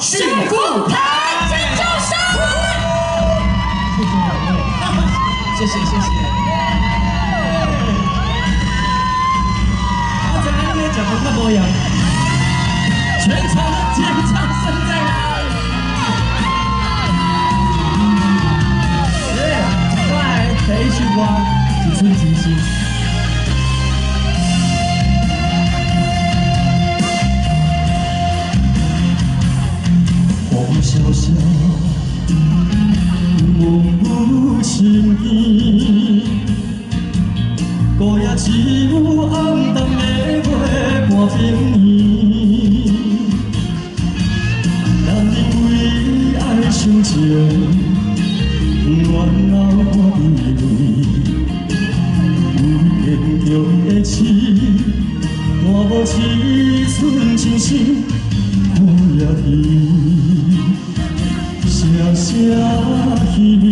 许富凯郑州生。谢谢两位，谢谢谢谢。我在那边讲不太一样，全场的尖叫声在哪里？快陪时光，几寸金星。 小小无情意，孤夜只有暗淡的月半平暝。咱因为爱相情，怨后破地为坚强的刺，我无一寸真心付也去。 声声稀微，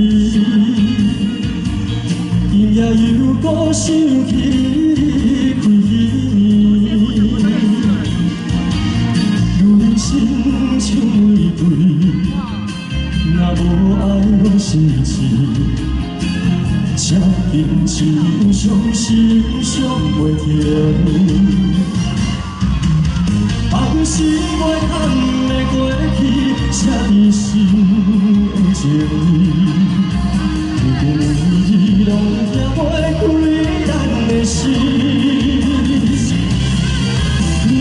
今夜又搁想起开戏，人生像玫瑰，若无爱我心事，这份情伤心伤袂停。 梦是袂堪的过去，写在心的情意。每日拢听袂开咱的心。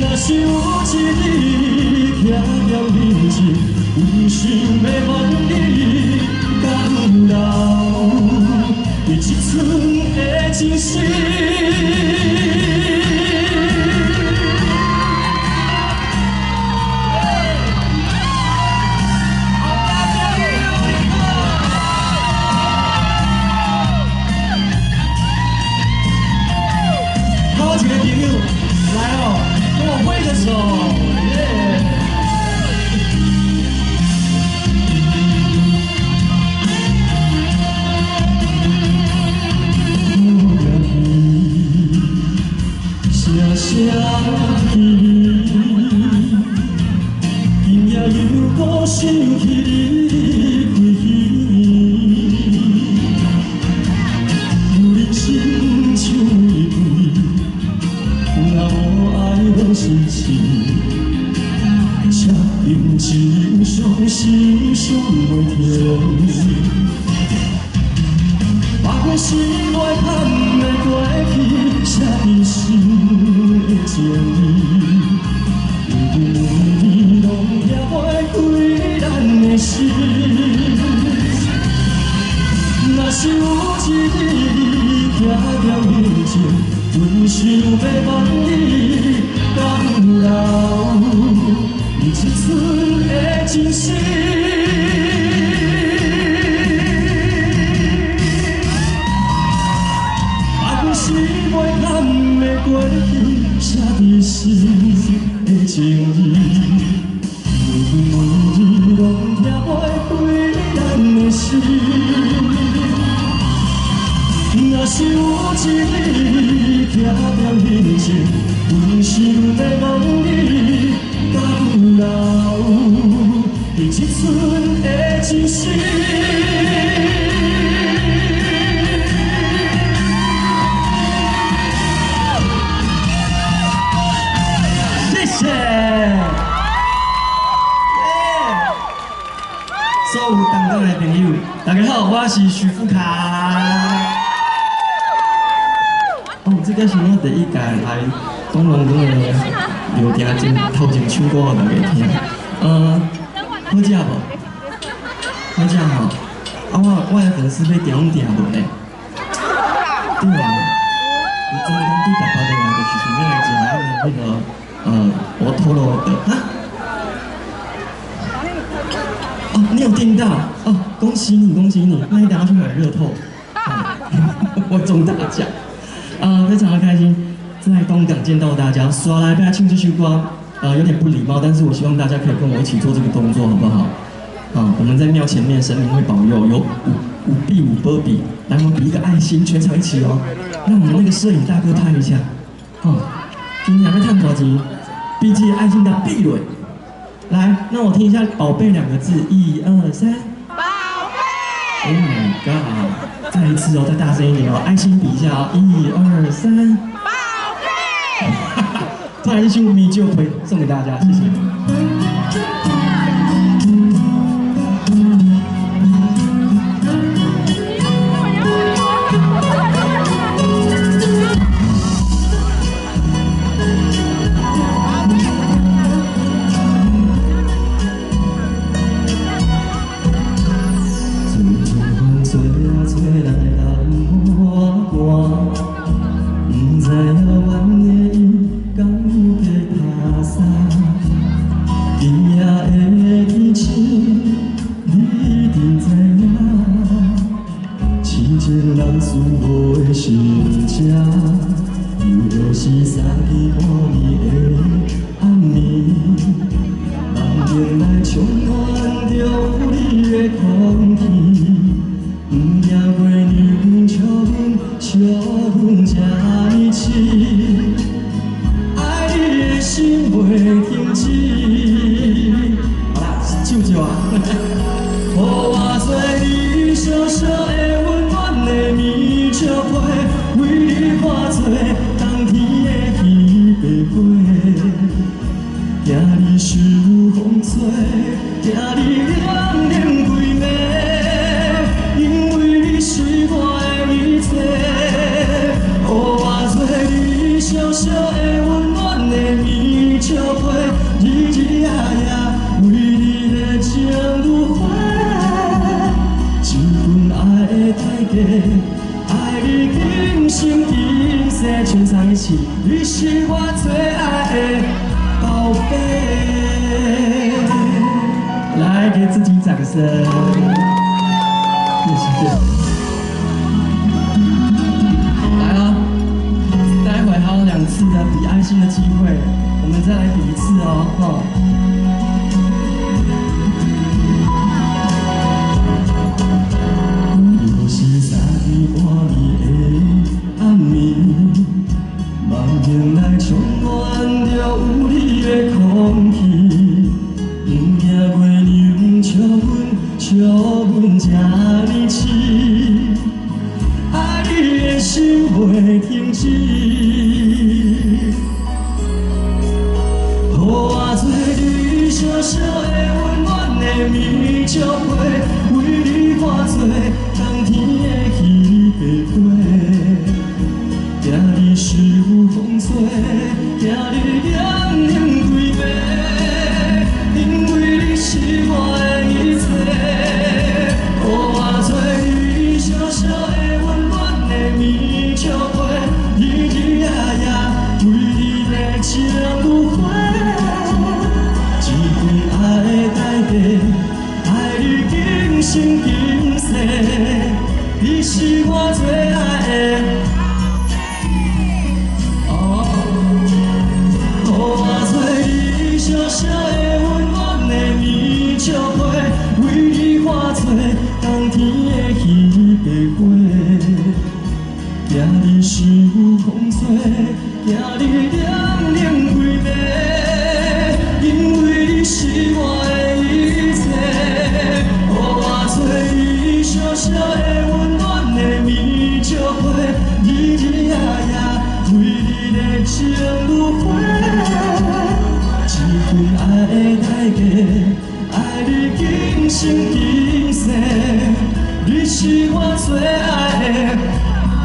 若是有一日徛在面前，有想要问你，敢留一寸的真心？ 今夜又搁想起你开戏，有人心像玫瑰，若无爱我心情，这份情伤心伤袂停。 把过是袂堪的过去，写在心的情意。每日拢听袂开咱的心。若是有一日徛在面前，阮想要问你，敢留一寸的真心？ 是袂堪的过去，写在心的情意。每日拢听袂开咱的心。若是有一日徛在面前，阮想要问你，敢留一寸的真心？ 所有同港的朋友，大家好，我是许富凯。这个是我第一届来东龙宫的聊天前头前唱歌给大家听。好食无？好食吼！我的粉丝要点无咧？对啊，你真的对爸爸的那个就是那个讲那个我透露的啊。 你有听到哦？恭喜你，恭喜你！那你等下去买热透，我中大奖，非常的开心，在东港见到大家，刷来大家庆祝时光，有点不礼貌，但是我希望大家可以跟我一起做这个动作，好不好？我们在庙前面，神明会保佑，有五币五波比，来，我们比一个爱心，全场一起哦，让我们那个摄影大哥拍一下，今天要探多钱，比这个爱心的比落。来，那我听一下“宝贝”2个字，1、2、3。宝贝。Oh my god！ 再一次哦，再大声一点哦，爱心比一下哦，1、2、3。宝贝。再来一句米酒推送给大家，谢谢。全在一起，你是我最爱的宝贝。来，给自己掌声，谢谢。来啊，待会还有2次的比爱心的机会，我们再来比1次哦，又是3更半暝的暗暝。梦境内充满着有你的空气，不惊过牛笑阮这呢痴，爱你的心袂停止。予我做你小小的温暖的棉照被，为你化作冬天的稀白花。今日是有风吹，今日凉冷规暝，因为你是我的一切。予我做你小小的温暖的棉照被，日日夜夜为你热情如火。一份爱的代价，爱你今生今世，你是我最爱的。小小的温暖的棉照被，为你化作冬天的稀白花。今日是有风吹，今日凉冷规暝，因为你是我的一切。予我做你小小的温暖的棉照被，日日夜夜为你热情如火。一份爱的代价，爱你今生今世，你是我最爱的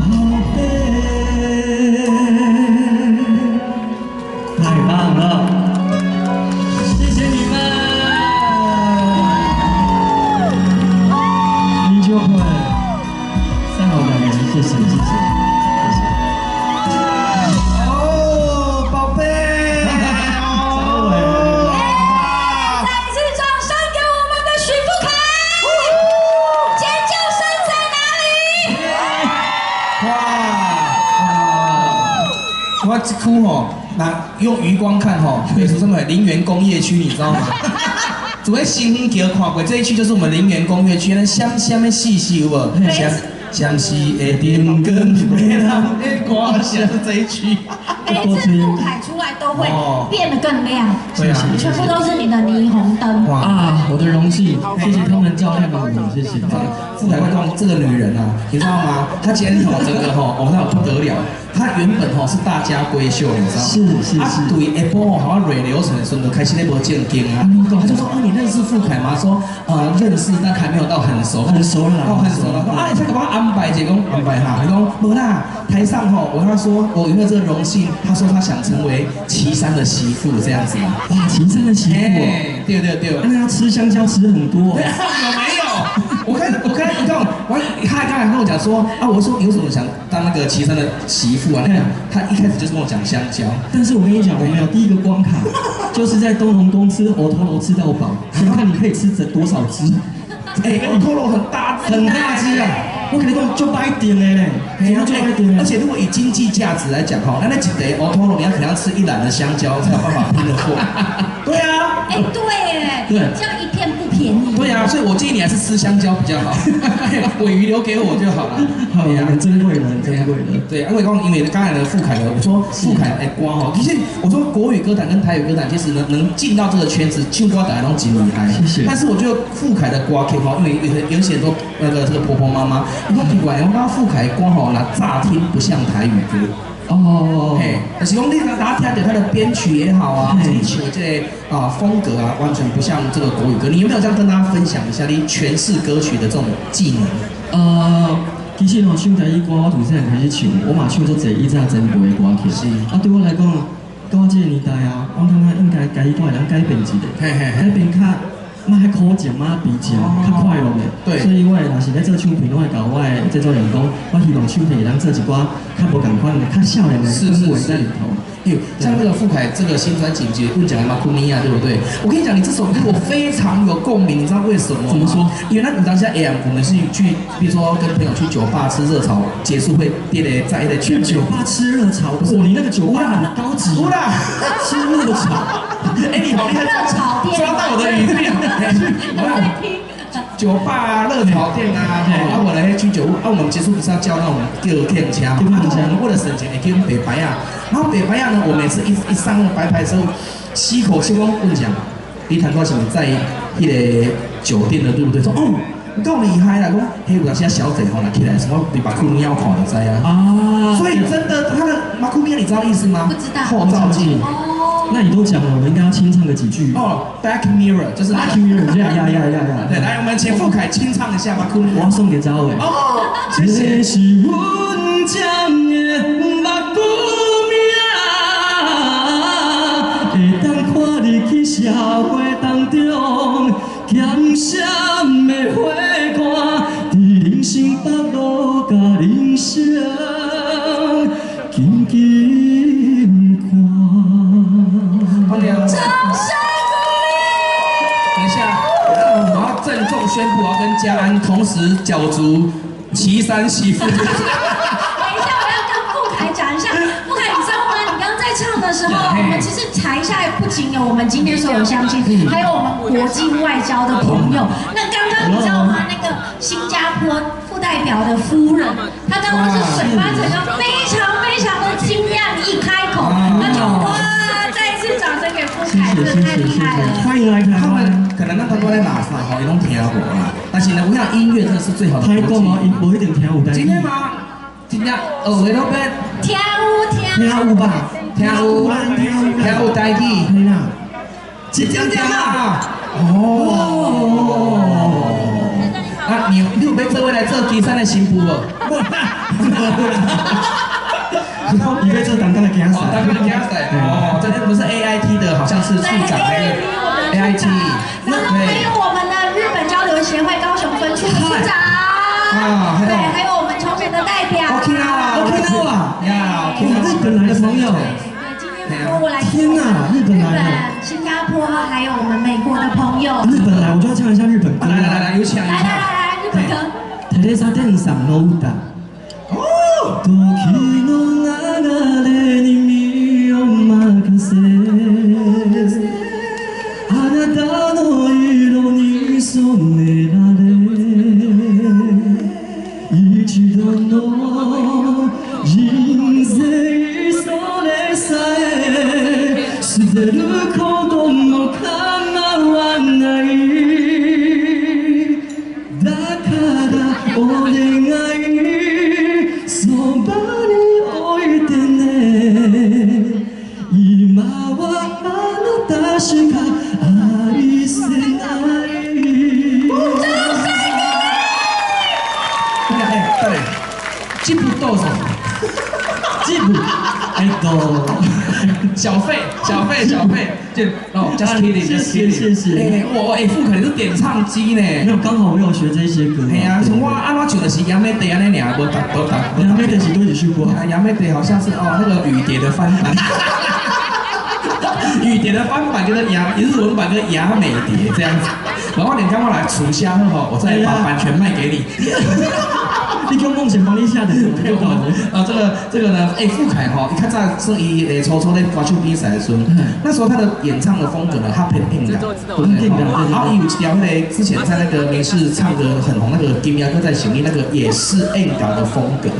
宝贝。太棒了，谢谢你们，你就会3好2人，谢谢谢谢。我这区吼，那用余光看吼，北出什么林园工业区，你知道吗？走在新兴桥看过这一区就是我们林园工业区，那香香的细细有无？香相思的定根，没人的歌是这一曲。每次傅凯出来都会变得更亮，对啊，全部都是你的霓虹灯。啊，我的荣幸，谢谢他们照亮了我，谢谢。傅凯光这个女人啊，你知道吗？她今天整个那不得了。她原本是大家闺秀，你知道吗？是。对，下晡好像蕊流程的时候就开始那波正经啊。他就说你认识傅凯吗？说认识，但还没有到很熟。很熟了。很熟了。你才给我安排一个安排哈。他说没啦，台上我跟他说我有没有这个荣幸？他说他想成为岐山的媳妇这样子。哇，岐山的媳妇对。那要吃香蕉吃很多。有没有？我看你看他刚才跟我讲说我说有什么想当那个岐山的媳妇啊？他一开始就是跟我讲香蕉。但是我跟你讲，我们有第一个关卡，就是在东龙宫吃藕头螺吃到饱，先看你可以吃多少只。藕头螺很大只啊！我跟你讲，就摆点的嘞，而且如果以经济价值来讲那几袋藕头螺，你可能要吃一篮的香蕉才有办法拼得过。对啊，对，这样一片不便宜。对啊，所以我建议你还是吃香蕉比较好，尾鱼留给我就好了。很珍贵的。对，因为刚才的傅凯我说傅凯歌其实我说国语歌坛跟台语歌坛，其实能进到这个圈子，唱歌大家都很厉害。谢谢。但是我觉得傅凯的歌曲因为有些都这个婆婆妈妈，你看奇怪，我讲傅凯歌乍听不像台语歌。就是讲你大家听到他的编曲也好啊，编曲这风格完全不像这个国语歌。你有没有这样跟大家分享一下你诠释歌曲的这种技能？其实唱台语歌，我从细汉开始唱，我嘛唱做侪以前前辈的歌曲。对我来讲，到我这个年代我感觉应该台语歌会当改变一下，改变较嘛还苦情嘛比较较快乐的。对。所以我若是咧做唱片，我会甲我的制作人讲，我希望唱片会当做一寡较无共款的、较少年的氛围在里头。像这个傅凯这个新专辑《不讲的马库尼亚》，对不对？我跟你讲，你这首歌我非常有共鸣，你知道为什么吗？怎么说？因为那当下我们是去，比如说跟朋友去酒吧吃热炒，结束会在一起去酒吧吃热炒，你那个酒吧很高级。吃热炒。你好厉害！热炒店。抓到我的语病。我在听。酒吧热炒店我来居酒屋我们结束不是要叫那种叫客车嘛？为了省钱，会叫白白然后白白呢，我每次一上那个白牌的时候，吸口气，我问讲，你谈过什么在那个酒店的，对不对？说够厉害啦！讲有那些小姐来起来，什么比马库米亚看的知所以真的，他的马库米亚你知道意思吗？不知道。后照镜。那你都讲了，我们应该要清唱个几句。Back Mirror 就是 Back Mirror，对，来，我们请傅凯清唱一下马库米亚。我要送给赵伟。谢谢。这是阮将的马库米亚，会当看你去社会当中咸咸的花冠，伫人生北路甲人生紧紧看。掌声鼓励！等一下，我要郑重宣布，我要跟嘉安同时角逐岐山媳妇。等一下，我要跟傅凯讲一下，傅凯，你知道吗？你刚刚在唱的时候，我们其实台下不仅有我们今天所有乡亲，还有我们国际外交的朋友。那刚刚你知道吗？那个新加坡副代表的夫人，她刚刚是嘴巴整个非常非常的惊讶，一开口，那就哇！再次掌声给傅凯，真的太厉害了！欢迎来台湾。他们可能都在哪啥伊拢听无啦。但是呢，我想音乐真的是最好的。台讲无一定听有台语。今天吗？今天学的都变。听有吧？听有台语。嘿啦，一点点啦。你有要做来做岐山的新妇无？你被这当刚的竞赛，这边不是 AIT 的，好像是处长那个 AIT。然后还有我们的日本交流协会高雄分区的处长，对，还有我们重选的代表。Okinawa，日本来的朋友。对，今天我来。天哪，日本来的。新加坡还有我们美国的朋友。日本来，我就要唱一下日本歌。来，有请。来，日本歌。テレサテンさんの歌。時の流れに身を任せあなたの色に染められ一这部多少？这部小费，就哦，just kidding，just kidding，谢谢。哎，我傅凯你是点唱机呢？没有，刚好我有学这些歌。哎呀，像我安怎唱的是杨梅地安尼尔，无答。杨梅地是多几句歌。杨梅地好像是哦那个雨蝶的翻版。雨蝶的翻版就是日文版跟雅美蝶这样子，然后你刚过来除虾后，我再把版权卖给你。你叫梦想帮你下的，就好了。这个呢，傅凯哈，你看在是以初在歌手比赛的时候，那时候他的演唱的风格呢，他偏硬的，然后有一条那个之前在那个民视唱的很红那个金牙哥在旋律那个也是硬感的风格。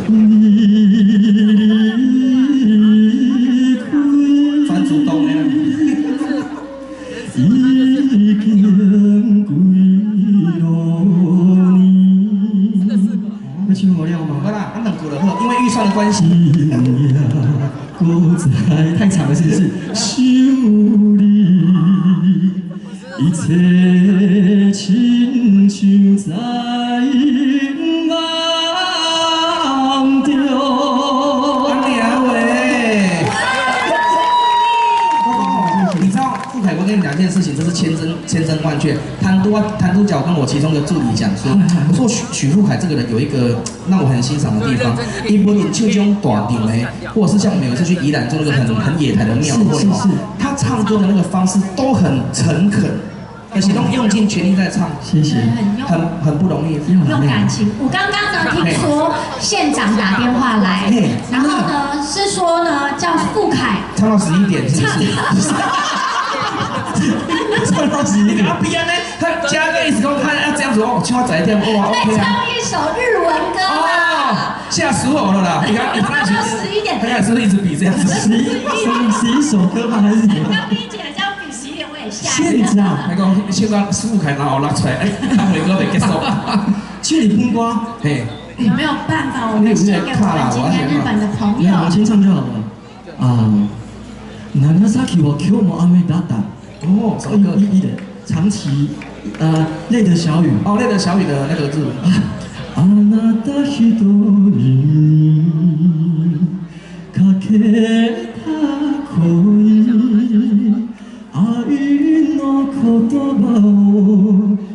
专主动的。要请我料吗？好啦，咱两句就好，因为预算的关系。太长了，是不是？想你，一切亲像在梦中。安娘喂！你知道傅凯，我跟你讲一件事情，这是千真万确。谭督角跟我其中的助理讲说，我说许富凯这个人有一个让我很欣赏的地方，因为你唱这种短调呢，或者是像我们有一次去宜兰做那个很野台的庙会哈，他唱歌的那个方式都很诚恳，而且都用尽全力在唱，谢谢，很不容易，用感情。我刚刚呢听说县长打电话来，然后呢是说呢叫傅凯唱到11点，是不是？唱到11点，他不然呢？他加个意思说，他要这样子哦，请我早一点，哇 ，OK 啊。唱一首日文歌哦，吓死我了啦！你看，他说11点，他是不是一直比这样子？11首歌吗？还是什么？刚第一节这样比11点，我也吓。县长，那个现在师傅开拿我拉出来，哎，他回歌没结束。去你喷瓜，嘿，有没有办法？我们献给我们今天日本的朋友。我先唱就好了。啊，長崎は今日も雨だった。哦，这个一的长崎，泪的小雨。哦，泪的小雨的那个字。あなた一人かけた恋、愛の言葉を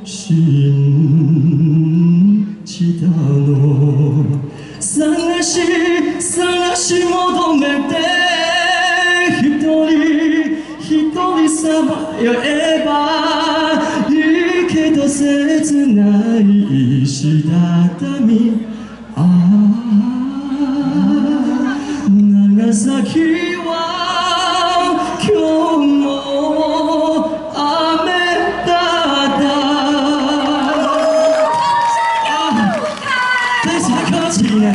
信じたの。探し求めて一人さまよえばいいけど切ない石畳。ああ長崎は今日も雨だった。这是客气呢。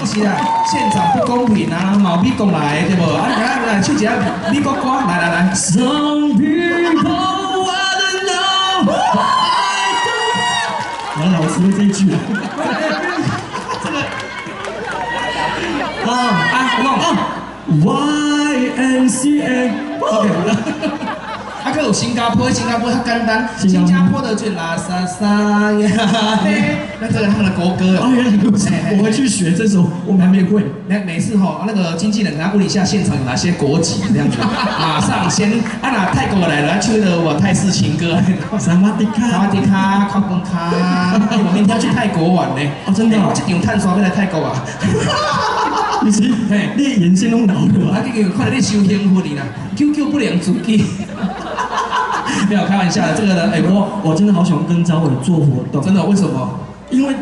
是啊，现场不公平啊，毛美国来对不？啊，来去一下美国歌，来。Some people wanna know， 我老师会这一句啊。这个YMCA。OK， 好了。还有新加坡很简单，新加坡的就拉萨萨呀，那这个他们的国歌哦。原来如此，我会去学这首，我还没会。每次哈，那个经纪人给他问一下现场有哪些国籍这样子，马上先那泰国来了，唱的我泰式情歌。萨瓦迪卡，考公卡，我明天要去泰国玩呢。哦，真的？我这场探刷要来泰国啊。你眼睛弄老了。啊，你看你收幸福你啦 ，QQ 不良主机。没有开玩笑的，这个呢，我真的好喜欢跟招伟做活动。真的？为什么？因为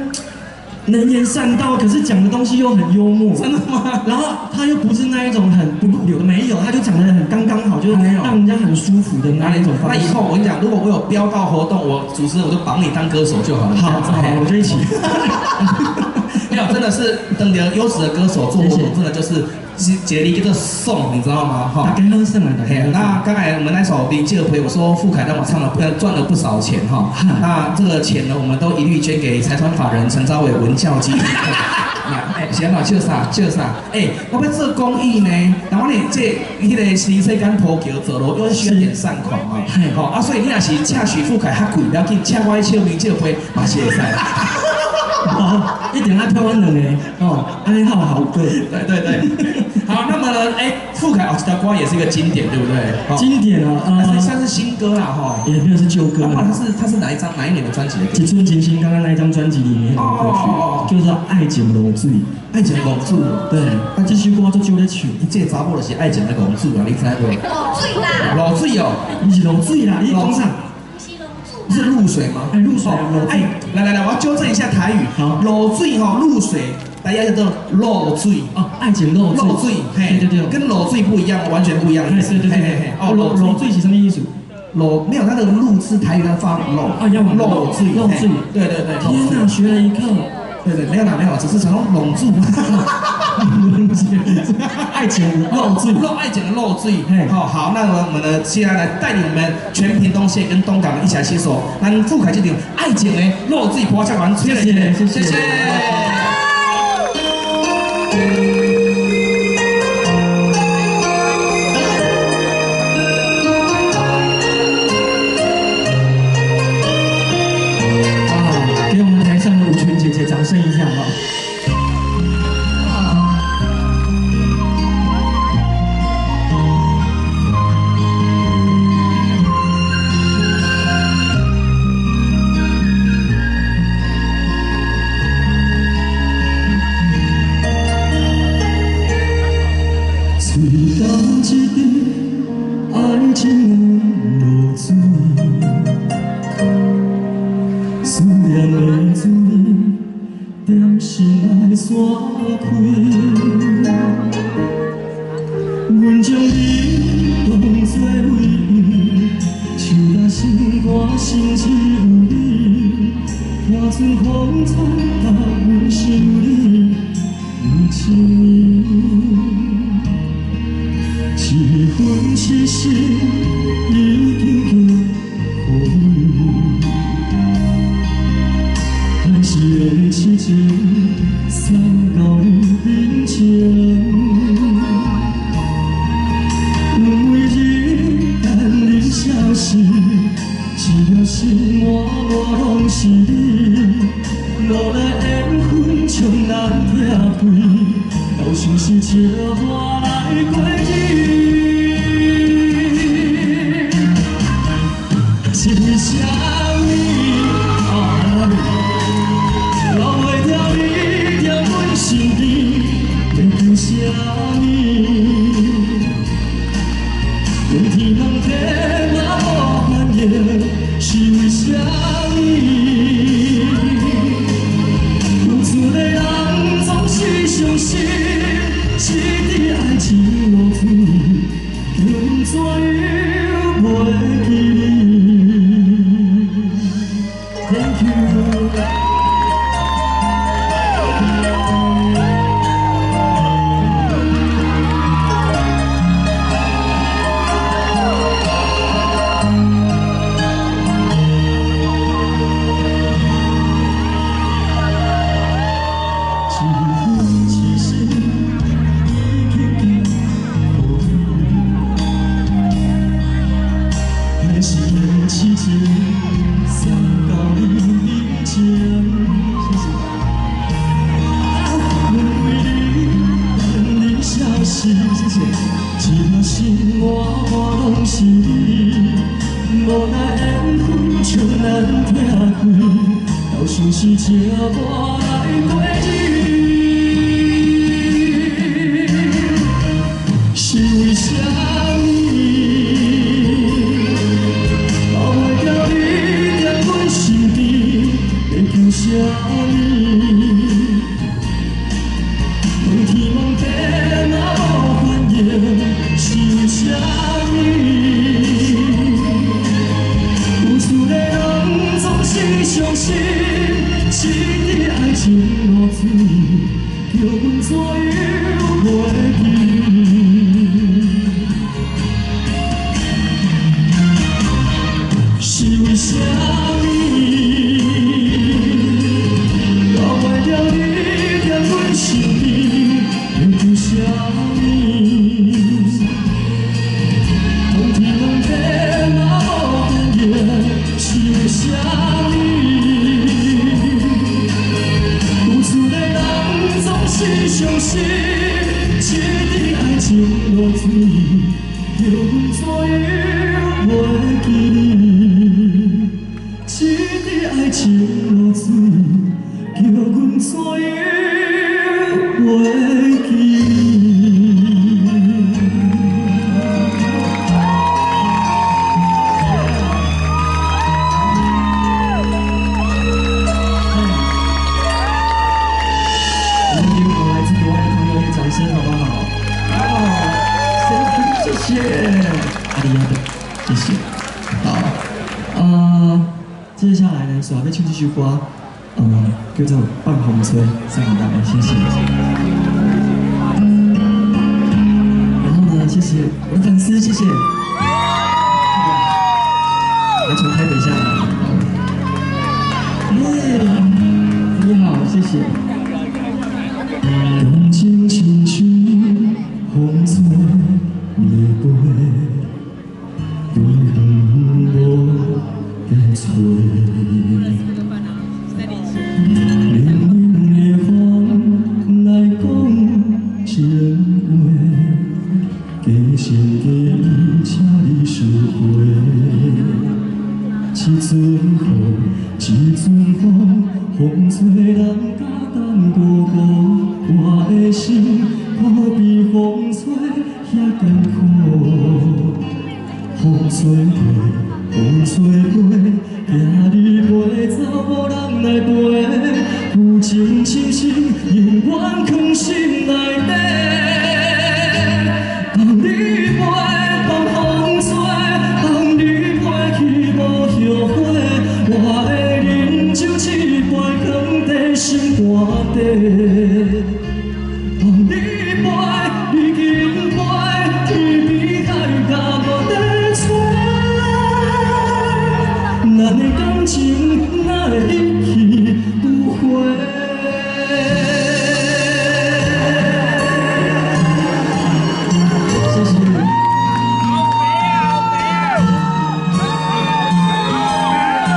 能言善道，可是讲的东西又很幽默。真的吗？然后他又不是那一种很不入流的，没有，他就讲的很刚好，就是让人家很舒服的那一种方式。那以后我跟你讲，如果我有标到活动，我主持人我就绑你当歌手就好了。好，我就一起。没有，真的是等着优质的歌手做活动，真的就是接力一个送，你知道吗？哈，给他送来的。那刚才我们那首《林记的陪》，我说傅凯让我唱了，赚了不少钱哈。那这个钱呢，我们都一律捐给财团法人陈昭伟文教基金会。行嘛，笑啥？我要做公益呢，然后你迄个新世间坡桥走路，又需要点善款嘛。所以你若是请许富凯较贵，不要紧，请我去唱林记的陪，嘛是会使。好，一定要挑我两个哦，安尼好对。好，那么呢，傅凯哦，这条歌也是一个经典，对不对？经典啊，算是新歌啦哈，也没有是旧歌。它是哪一年的专辑的歌？一寸金星刚刚那一张专辑里面的歌曲，就是《爱情落水》。爱情的公主，对，那这首歌就来唱。这个查某就是爱情的公主啊，你知无？落水啦！落水哦，你是落水啦，你讲啥？不是露水吗？露水，来，我要纠正一下台语。好，落水哈，露水，大家叫做漏水哦，爱情漏水，嘿，对，跟漏水不一样，完全不一样。对，哦，漏水是什么意思？没有，它的露是台语的发漏啊，要漏水，对。天哪，学了一课。对，没有，只是想要拢住。爱情漏水，爱情的漏水。好，那我们呢，接下来带领我们全屏东县跟东港一起来携手，咱富凯这场爱情的漏水播下完，谢谢。给我们台上的舞群姐姐掌声一下好不好？爱情落水，思念的滋味，点心来散开。阮将你当作唯一，唱甲心肝心只有你，看春风吹到阮心里，不止你。一分痴心已经叫雨，爱是的痴情送到你面前，因为日等你消失，只要心满拢是你，无奈缘分将咱拆开，到想是笑我来过日。是啥物？留袂掉你在阮身边，要求啥物？问天问地嘛无反应，是为啥物？付出的人总是伤心，一滴爱情落水，叫阮怎样袂记你？ Thank you。 是借我来过日，是为啥物？留袂掉你在阮身边，要求啥物？问天问地嘛无反应，是为啥物？付出的人总是伤心。 一滴爱情落水，叫阮怎样袂记？是为啥物？留袂掉你在阮身边，要求啥物？问天问地嘛无反应，是为啥物？滴爱情露水，叫阮怎样袂记？我们给我们来自国外的朋友一个掌声，好不好？好，谢谢，阿里亚的，谢谢。好，接下来呢，耍被唱这首歌，叫做《半风吹》，送给大家，谢谢。然后呢，谢谢我的粉丝，谢谢。来从台北下来，你好，谢谢。感情亲像风吹夜飞，飞远无在吹。冷冷的风来讲情话，假心假意，请你收回。一阵风，一阵风，风吹人甲等孤孤。我的心可比风吹遐艰苦，风吹过，风吹过，行你袂走，无人来陪，有情深深永远藏心内底。放你飞，放风吹，放你飞去无后悔，我的人就一杯放在心肝底。放你飞，你紧飞，天边海角无在吹，咱的感情哪会一去不回？谢谢。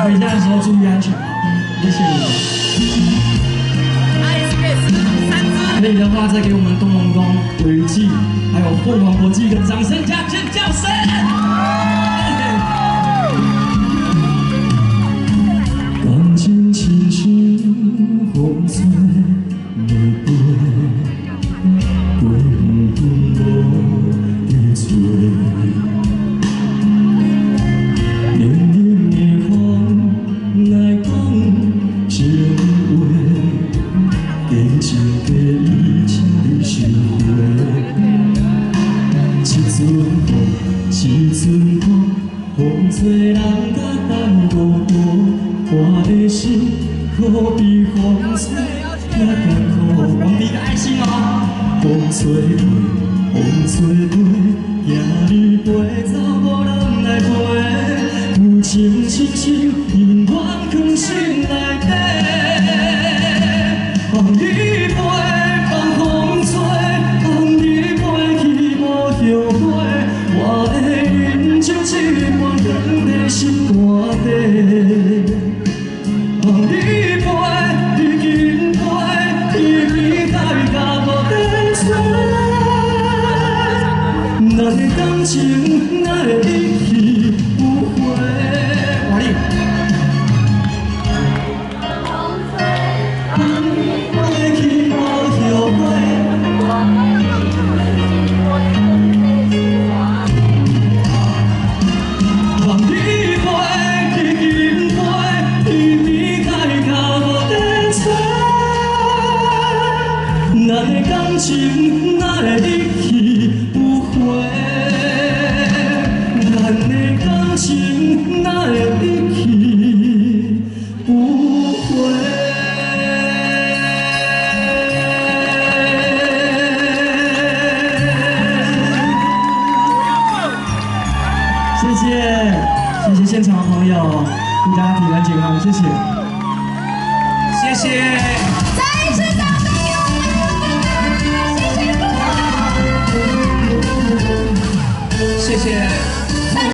回家的时候注意安全啊！谢谢你们。可以的话，再给我们东龙宫、伟记，还有凤凰国际一个掌声加尖叫声！感情亲像风吹夜飞，飞远无在吹。冷冷的风来讲情话，假情假意，请你收回。一阵风，一阵风，风吹人甲等孤孤，我的心可比风吹遐艰苦。王迪的爱心哦。风吹过，风吹过，行你袂走，无人来陪，有情深深永远藏心内底。放你飞，放风吹，放你飞去无后悔，我的人就一杯放在心肝底。放你飞，你紧飞，天边海角无在吹，咱的感情哪会一去不回？哇哩！飞去无后悔。放你飞，你紧飞，天边海角无在吹，咱的感情哪会一去不回？咱的感情哪会一去不回？谢谢现场的朋友，祝大家平安健康，谢谢。谢谢。